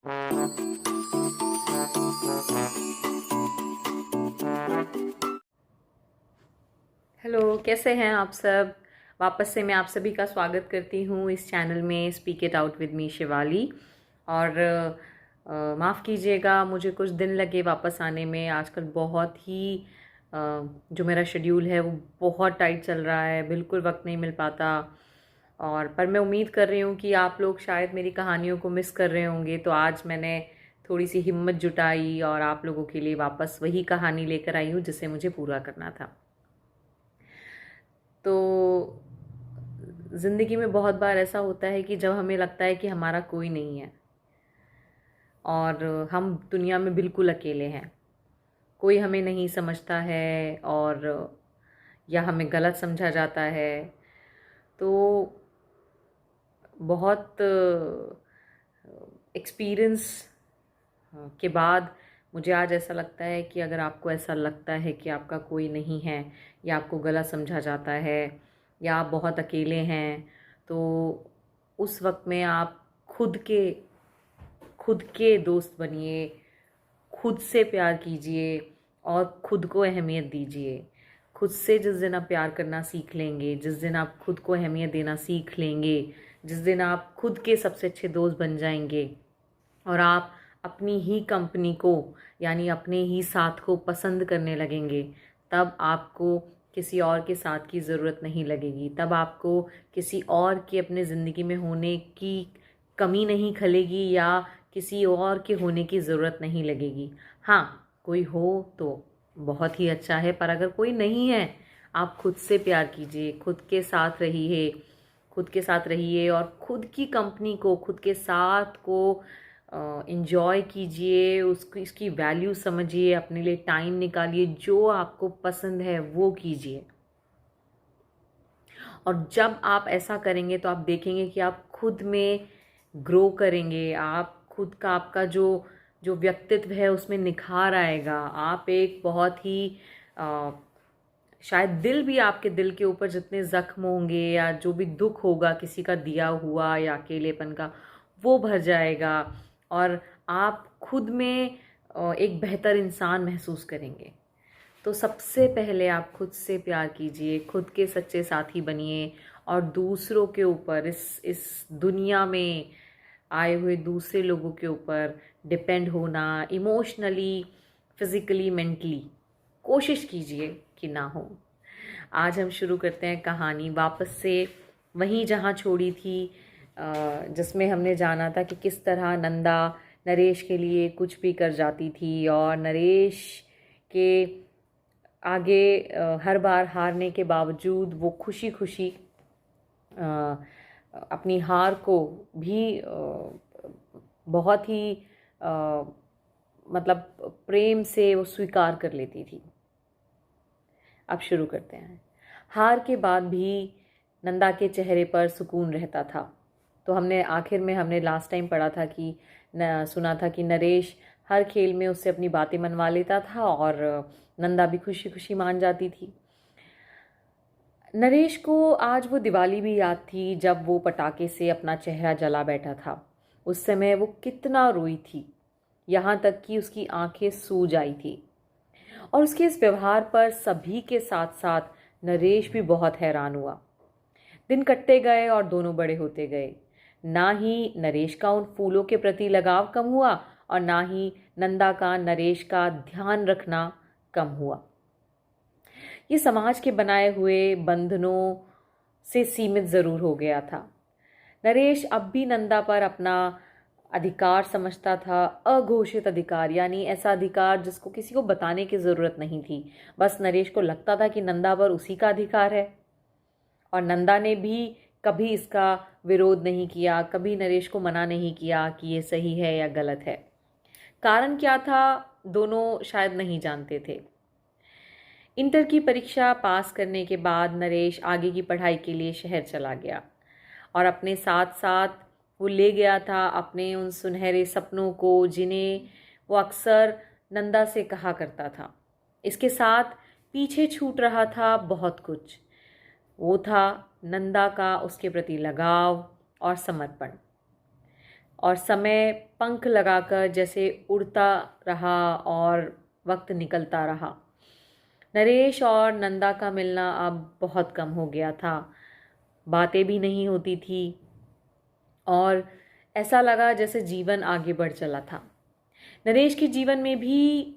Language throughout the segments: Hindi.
हेलो, कैसे हैं आप सब। वापस से मैं आप सभी का स्वागत करती हूँ इस चैनल में speak it out with me Shivali. और माफ़ कीजिएगा, मुझे कुछ दिन लगे वापस आने में। आजकल बहुत ही जो मेरा शेड्यूल है वो बहुत टाइट चल रहा है, बिल्कुल वक्त नहीं मिल पाता। और पर मैं उम्मीद कर रही हूँ कि आप लोग शायद मेरी कहानियों को मिस कर रहे होंगे, तो आज मैंने थोड़ी सी हिम्मत जुटाई और आप लोगों के लिए वापस वही कहानी लेकर आई हूँ जिसे मुझे पूरा करना था। तो ज़िंदगी में बहुत बार ऐसा होता है कि जब हमें लगता है कि हमारा कोई नहीं है और हम दुनिया में बिल्कुल अकेले हैं, कोई हमें नहीं समझता है और या हमें गलत समझा जाता है, तो बहुत एक्सपीरियंस के बाद मुझे आज ऐसा लगता है कि अगर आपको ऐसा लगता है कि आपका कोई नहीं है या आपको गलत समझा जाता है या आप बहुत अकेले हैं, तो उस वक्त में आप खुद के दोस्त बनिए, खुद से प्यार कीजिए और खुद को अहमियत दीजिए। खुद से जिस दिन आप प्यार करना सीख लेंगे, जिस दिन आप खुद को अहमियत देना सीख लेंगे, जिस दिन आप खुद के सबसे अच्छे दोस्त बन जाएंगे और आप अपनी ही कंपनी को यानी अपने ही साथ को पसंद करने लगेंगे, तब आपको किसी और के साथ की ज़रूरत नहीं लगेगी। तब आपको किसी और के अपने ज़िंदगी में होने की कमी नहीं खलेगी या किसी और के होने की ज़रूरत नहीं लगेगी। हाँ, कोई हो तो बहुत ही अच्छा है, पर अगर कोई नहीं है, आप खुद से प्यार कीजिए, खुद के साथ रहिए और खुद की कंपनी को, खुद के साथ को इंजॉय कीजिए, उसकी इसकी वैल्यू समझिए, अपने लिए टाइम निकालिए, जो आपको पसंद है वो कीजिए। और जब आप ऐसा करेंगे तो आप देखेंगे कि आप खुद में ग्रो करेंगे, आप खुद का आपका जो जो व्यक्तित्व है उसमें निखार आएगा। आप एक बहुत ही अ, शायद दिल भी, आपके दिल के ऊपर जितने ज़ख्म होंगे या जो भी दुख होगा किसी का दिया हुआ या अकेलेपन का, वो भर जाएगा और आप खुद में एक बेहतर इंसान महसूस करेंगे। तो सबसे पहले आप खुद से प्यार कीजिए, खुद के सच्चे साथी बनिए और दूसरों के ऊपर, इस दुनिया में आए हुए दूसरे लोगों के ऊपर डिपेंड होना, इमोशनली, फिज़िकली, मेंटली, कोशिश कीजिए कि ना हो। आज हम शुरू करते हैं कहानी वापस से वहीं जहाँ छोड़ी थी, जिसमें हमने जाना था कि किस तरह नंदा नरेश के लिए कुछ भी कर जाती थी और नरेश के आगे हर बार हारने के बावजूद वो खुशी खुशी अपनी हार को भी बहुत ही अ, मतलब प्रेम से वो स्वीकार कर लेती थी। अब शुरू करते हैं। हार के बाद भी नंदा के चेहरे पर सुकून रहता था। तो हमने आखिर में हमने लास्ट टाइम पढ़ा था कि सुना था कि नरेश हर खेल में उससे अपनी बातें मनवा लेता था और नंदा भी खुशी खुशी मान जाती थी। नरेश को आज वो दिवाली भी याद थी जब वो पटाखे से अपना चेहरा जला बैठा था। उस समय वो कितना रोई थी, यहाँ तक कि उसकी आंखें सूज आई थी। और उसके इस व्यवहार पर सभी के साथ साथ नरेश भी बहुत हैरान हुआ। दिन कटते गए और दोनों बड़े होते गए। ना ही नरेश का उन फूलों के प्रति लगाव कम हुआ और ना ही नंदा का नरेश का ध्यान रखना कम हुआ। ये समाज के बनाए हुए बंधनों से सीमित जरूर हो गया था। नरेश अब भी नंदा पर अपना अधिकार समझता था, अघोषित अधिकार, यानी ऐसा अधिकार जिसको किसी को बताने की जरूरत नहीं थी। बस नरेश को लगता था कि नंदा पर उसी का अधिकार है और नंदा ने भी कभी इसका विरोध नहीं किया, कभी नरेश को मना नहीं किया कि ये सही है या गलत है। कारण क्या था, दोनों शायद नहीं जानते थे। इंटर की परीक्षा पास करने के बाद नरेश आगे की पढ़ाई के लिए शहर चला गया और अपने साथ साथ वो ले गया था अपने उन सुनहरे सपनों को जिन्हें वो अक्सर नंदा से कहा करता था। इसके साथ पीछे छूट रहा था बहुत कुछ। वो था नंदा का उसके प्रति लगाव और समर्पण। और समय पंख लगाकर जैसे उड़ता रहा और वक्त निकलता रहा। नरेश और नंदा का मिलना अब बहुत कम हो गया था। बातें भी नहीं होती थी और ऐसा लगा जैसे जीवन आगे बढ़ चला था। नरेश के जीवन में भी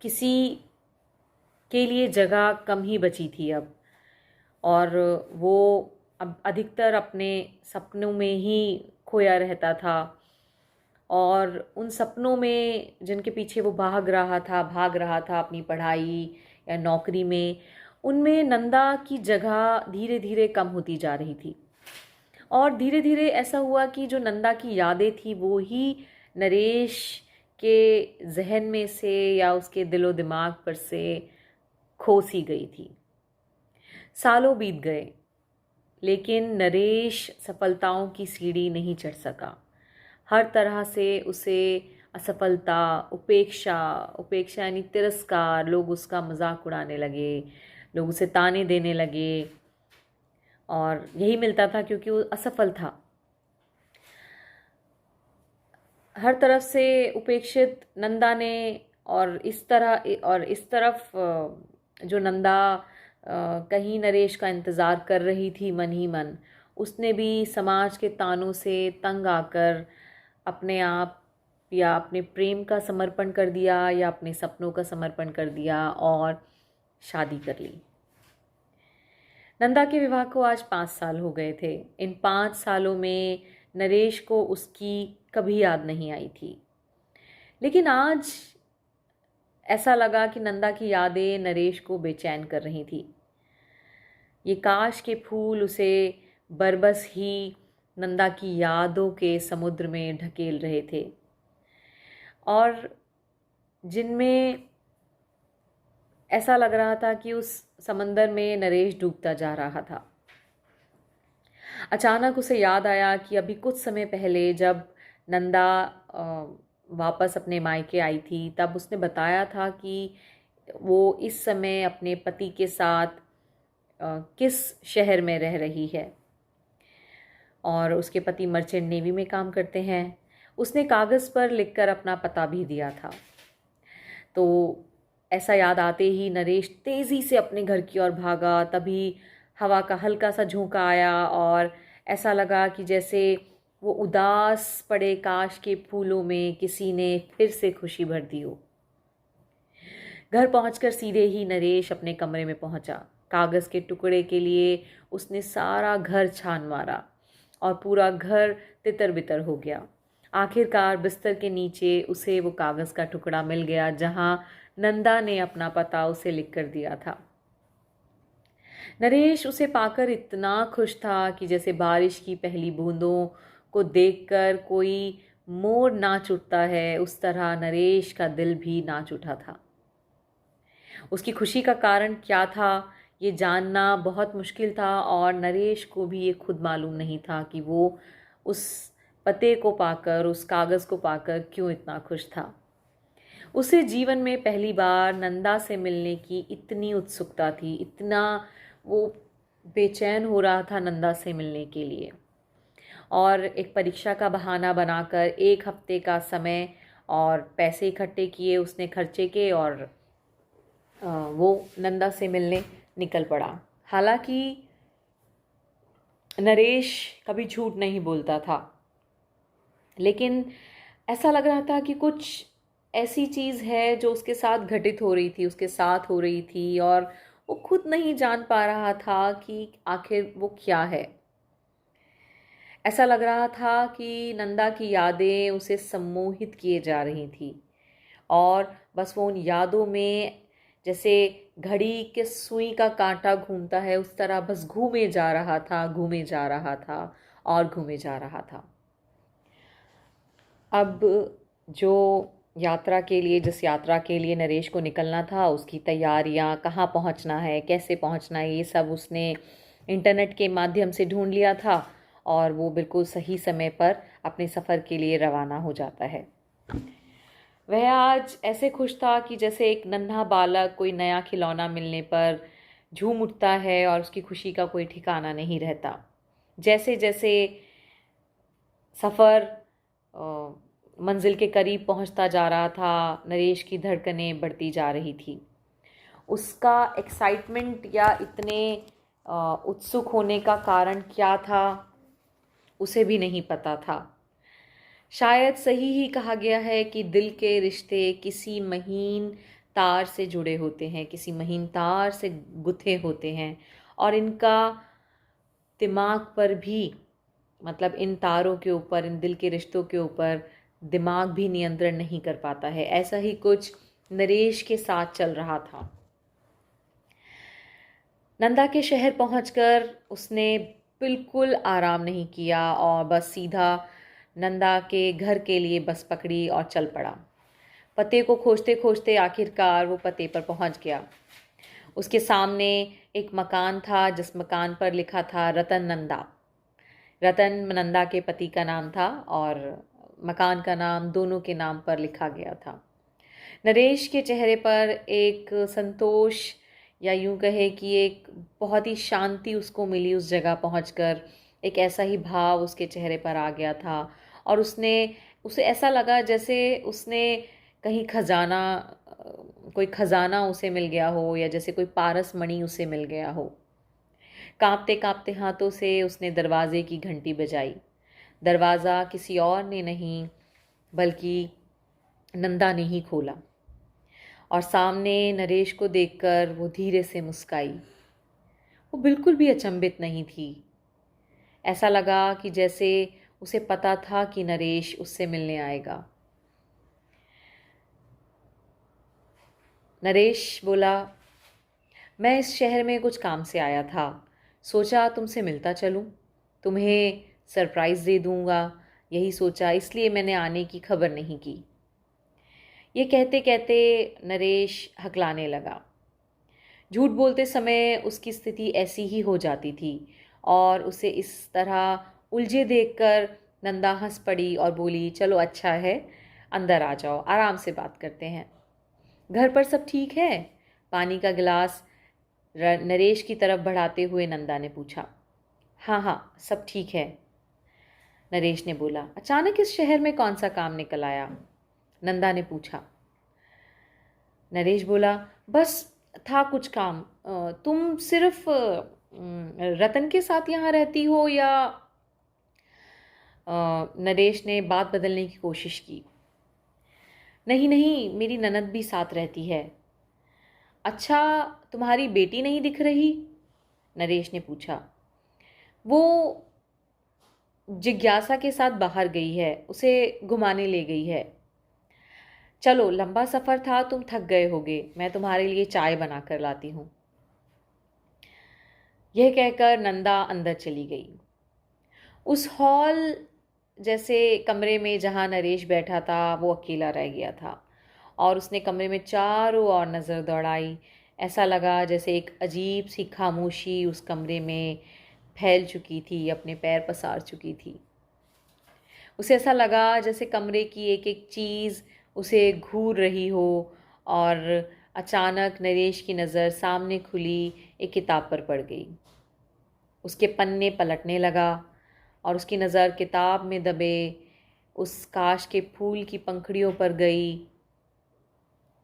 किसी के लिए जगह कम ही बची थी अब, और वो अब अधिकतर अपने सपनों में ही खोया रहता था। और उन सपनों में जिनके पीछे वो भाग रहा था अपनी पढ़ाई या नौकरी में, उनमें नंदा की जगह धीरे धीरे कम होती जा रही थी। और धीरे धीरे ऐसा हुआ कि जो नंदा की यादें थी वो ही नरेश के जहन में से या उसके दिलो दिमाग पर से खो सी गई थी। सालों बीत गए, लेकिन नरेश सफलताओं की सीढ़ी नहीं चढ़ सका। हर तरह से उसे असफलता, उपेक्षा उपेक्षा यानी तिरस्कार, लोग उसका मजाक उड़ाने लगे, लोग उसे ताने देने लगे, और यही मिलता था क्योंकि वो असफल था। हर तरफ से उपेक्षित नंदा ने, और इस तरफ जो नंदा कहीं नरेश का इंतज़ार कर रही थी मन ही मन, उसने भी समाज के तानों से तंग आकर अपने आप या अपने प्रेम का समर्पण कर दिया या अपने सपनों का समर्पण कर दिया और शादी कर ली। नंदा के विवाह को आज 5 साल हो गए थे। इन 5 सालों में नरेश को उसकी कभी याद नहीं आई थी, लेकिन आज ऐसा लगा कि नंदा की यादें नरेश को बेचैन कर रही थी। ये काश के फूल उसे बरबस ही नंदा की यादों के समुद्र में ढकेल रहे थे, और जिनमें ऐसा लग रहा था कि उस समंदर में नरेश डूबता जा रहा था। अचानक उसे याद आया कि अभी कुछ समय पहले जब नंदा वापस अपने मायके आई थी, तब उसने बताया था कि वो इस समय अपने पति के साथ किस शहर में रह रही है, और उसके पति मर्चेंट नेवी में काम करते हैं। उसने कागज़ पर लिखकर अपना पता भी दिया था। तो ऐसा याद आते ही नरेश तेज़ी से अपने घर की ओर भागा। तभी हवा का हल्का सा झोंका आया और ऐसा लगा कि जैसे वो उदास पड़े काश के फूलों में किसी ने फिर से खुशी भर दी हो। घर पहुंचकर सीधे ही नरेश अपने कमरे में पहुंचा। कागज़ के टुकड़े के लिए उसने सारा घर छान मारा और पूरा घर तितर बितर हो गया। आखिरकार बिस्तर के नीचे उसे वो कागज़ का टुकड़ा मिल गया जहां नंदा ने अपना पता उसे लिख कर दिया था। नरेश उसे पाकर इतना खुश था कि जैसे बारिश की पहली बूंदों को देखकर कोई मोर नाच उठता है, उस तरह नरेश का दिल भी नाच उठा था। उसकी खुशी का कारण क्या था ये जानना बहुत मुश्किल था, और नरेश को भी ये खुद मालूम नहीं था कि वो उस पते को पाकर, उस कागज़ को पाकर क्यों इतना खुश था। उसे जीवन में पहली बार नंदा से मिलने की इतनी उत्सुकता थी, इतना वो बेचैन हो रहा था नंदा से मिलने के लिए। और एक परीक्षा का बहाना बनाकर 1 हफ्ते का समय और पैसे इकट्ठे किए उसने खर्चे के, और वो नंदा से मिलने निकल पड़ा। हालांकि नरेश कभी झूठ नहीं बोलता था, लेकिन ऐसा लग रहा था कि कुछ ऐसी चीज़ है जो उसके साथ घटित हो रही थी, उसके साथ हो रही थी, और वो खुद नहीं जान पा रहा था कि आखिर वो क्या है। ऐसा लग रहा था कि नंदा की यादें उसे सम्मोहित किए जा रही थी, और बस वो उन यादों में जैसे घड़ी के सुई का कांटा घूमता है उस तरह बस घूमे जा रहा था, घूमे जा रहा था और घूमे जा रहा था। अब जिस यात्रा के लिए नरेश को निकलना था, उसकी तैयारियां, कहाँ पहुंचना है, कैसे पहुंचना है, ये सब उसने इंटरनेट के माध्यम से ढूंढ लिया था, और वो बिल्कुल सही समय पर अपने सफ़र के लिए रवाना हो जाता है। वह आज ऐसे खुश था कि जैसे एक नन्हा बालक कोई नया खिलौना मिलने पर झूम उठता है और उसकी खुशी का कोई ठिकाना नहीं रहता। जैसे जैसे सफ़र मंजिल के करीब पहुंचता जा रहा था। नरेश की धड़कनें बढ़ती जा रही थी। उसका एक्साइटमेंट या इतने उत्सुक होने का कारण क्या था, उसे भी नहीं पता था। शायद सही ही कहा गया है कि दिल के रिश्ते किसी महीन तार से जुड़े होते हैं, किसी महीन तार से गुथे होते हैं, और इनका दिमाग पर भी, मतलब इन तारों के ऊपर, इन दिल के रिश्तों के ऊपर दिमाग भी नियंत्रण नहीं कर पाता है। ऐसा ही कुछ नरेश के साथ चल रहा था। नंदा के शहर पहुंचकर उसने बिल्कुल आराम नहीं किया और बस सीधा नंदा के घर के लिए बस पकड़ी और चल पड़ा। पते को खोजते खोजते आखिरकार वो पते पर पहुंच गया। उसके सामने एक मकान था जिस मकान पर लिखा था रतन नंदा। रतन नंदा के पति का नाम था और मकान का नाम दोनों के नाम पर लिखा गया था। नरेश के चेहरे पर एक संतोष, या यूं कहे कि एक बहुत ही शांति उसको मिली उस जगह पहुंचकर। एक ऐसा ही भाव उसके चेहरे पर आ गया था और उसे ऐसा लगा जैसे उसने कहीं कोई खजाना उसे मिल गया हो, या जैसे कोई पारस मणि उसे मिल गया हो। कांपते कांपते हाथों से उसने दरवाजे की घंटी बजाई। दरवाज़ा किसी और ने नहीं बल्कि नंदा ने ही खोला, और सामने नरेश को देखकर वो धीरे से मुस्काई। वो बिल्कुल भी अचंभित नहीं थी। ऐसा लगा कि जैसे उसे पता था कि नरेश उससे मिलने आएगा। नरेश बोला, मैं इस शहर में कुछ काम से आया था, सोचा तुमसे मिलता चलूं, तुम्हें सरप्राइज़ दे दूंगा, यही सोचा, इसलिए मैंने आने की खबर नहीं की। ये कहते कहते नरेश हकलाने लगा। झूठ बोलते समय उसकी स्थिति ऐसी ही हो जाती थी, और उसे इस तरह उलझे देखकर नंदा हंस पड़ी और बोली, चलो अच्छा है, अंदर आ जाओ, आराम से बात करते हैं। घर पर सब ठीक है? पानी का गिलास नरेश की तरफ बढ़ाते हुए नंदा ने पूछा। हाँ हाँ, सब ठीक है, नरेश ने बोला। अचानक इस शहर में कौन सा काम निकल आया? नंदा ने पूछा। नरेश बोला, बस था कुछ काम। तुम सिर्फ रतन के साथ यहाँ रहती हो, या नरेश ने बात बदलने की कोशिश की। नहीं नहीं, मेरी ननद भी साथ रहती है। अच्छा, तुम्हारी बेटी नहीं दिख रही? नरेश ने पूछा। वो जिज्ञासा के साथ बाहर गई है, उसे घुमाने ले गई है। चलो, लंबा सफ़र था, तुम थक गए होगे, मैं तुम्हारे लिए चाय बना कर लाती हूँ। यह कहकर नंदा अंदर चली गई। उस हॉल जैसे कमरे में जहाँ नरेश बैठा था वो अकेला रह गया था, और उसने कमरे में चारों ओर नज़र दौड़ाई। ऐसा लगा जैसे एक अजीब सी खामोशी उस कमरे में फैल चुकी थी, अपने पैर पसार चुकी थी। उसे ऐसा लगा जैसे कमरे की एक एक चीज़ उसे घूर रही हो, और अचानक नरेश की नज़र सामने खुली एक किताब पर पड़ गई। उसके पन्ने पलटने लगा और उसकी नज़र किताब में दबे उस काश के फूल की पंखुड़ियों पर गई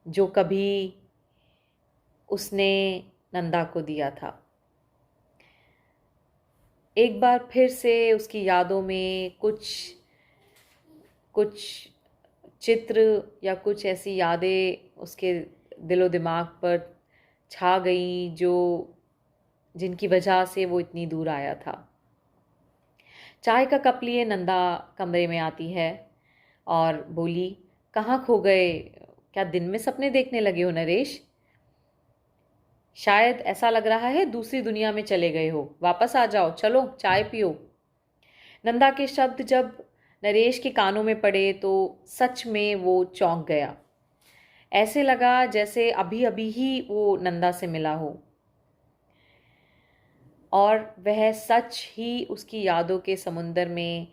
जो कभी उसने नंदा को दिया था। एक बार फिर से उसकी यादों में कुछ कुछ चित्र या कुछ ऐसी यादें उसके दिलो दिमाग पर छा गई जो जिनकी वजह से वो इतनी दूर आया था। चाय का कप लिए नंदा कमरे में आती है और बोली, कहाँ खो गए? क्या दिन में सपने देखने लगे हो नरेश? शायद ऐसा लग रहा है दूसरी दुनिया में चले गए हो, वापस आ जाओ, चलो चाय पियो। नंदा के शब्द जब नरेश के कानों में पड़े तो सच में वो चौंक गया। ऐसे लगा जैसे अभी अभी ही वो नंदा से मिला हो, और वह सच ही उसकी यादों के समुंदर में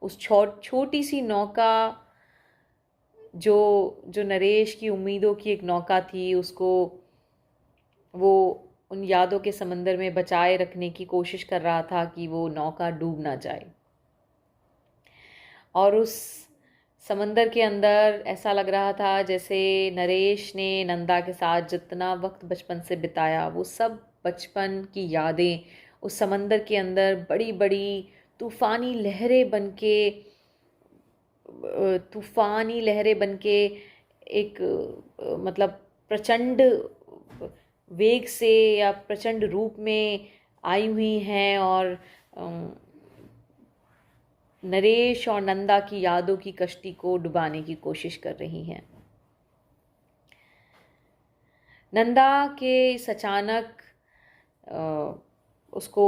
उस छोटी सी नौका, जो जो नरेश की उम्मीदों की एक नौका थी, उसको वो उन यादों के समंदर में बचाए रखने की कोशिश कर रहा था कि वो नौका डूब ना जाए। और उस समंदर के अंदर ऐसा लग रहा था जैसे नरेश ने नंदा के साथ जितना वक्त बचपन से बिताया वो सब बचपन की यादें उस समंदर के अंदर बड़ी बड़ी तूफानी लहरें बनके एक मतलब प्रचंड वेग से या प्रचंड रूप में आई हुई हैं और नरेश और नंदा की यादों की कश्ती को डुबाने की कोशिश कर रही हैं। नंदा के इस अचानक उसको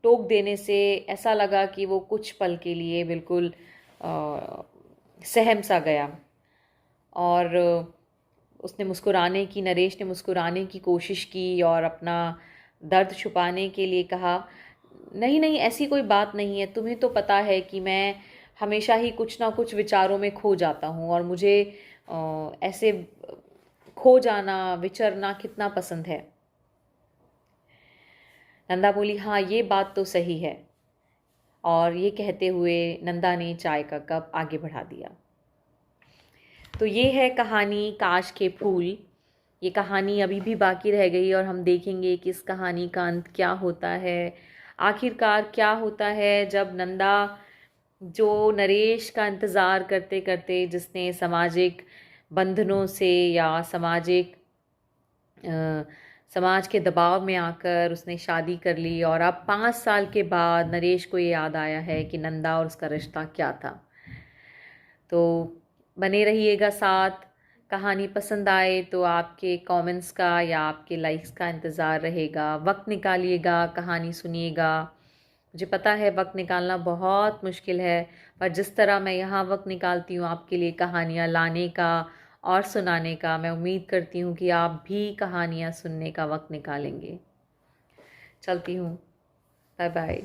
टोक देने से ऐसा लगा कि वो कुछ पल के लिए बिल्कुल सहम सा गया और नरेश ने मुस्कुराने की कोशिश की और अपना दर्द छुपाने के लिए कहा, नहीं नहीं ऐसी कोई बात नहीं है, तुम्हें तो पता है कि मैं हमेशा ही कुछ ना कुछ विचारों में खो जाता हूँ और मुझे ऐसे खो जाना विचरना कितना पसंद है। नंदा बोली, हाँ ये बात तो सही है। और ये कहते हुए नंदा ने चाय का कप आगे बढ़ा दिया। तो ये है कहानी काश के फूल। ये कहानी अभी भी बाकी रह गई और हम देखेंगे कि इस कहानी का अंत क्या होता है। आखिरकार क्या होता है जब नंदा जो नरेश का इंतज़ार करते करते जिसने सामाजिक बंधनों से या समाज के दबाव में आकर उसने शादी कर ली और अब 5 साल के बाद नरेश को ये याद आया है कि नंदा और उसका रिश्ता क्या था। तो बने रहिएगा साथ। कहानी पसंद आए तो आपके कमेंट्स का या आपके लाइक्स का इंतज़ार रहेगा। वक्त निकालिएगा, कहानी सुनिएगा। मुझे पता है वक्त निकालना बहुत मुश्किल है, पर जिस तरह मैं यहाँ वक्त निकालती हूँ आपके लिए कहानियाँ लाने का और सुनाने का, मैं उम्मीद करती हूँ कि आप भी कहानियाँ सुनने का वक्त निकालेंगे। चलती हूँ, बाय बाय।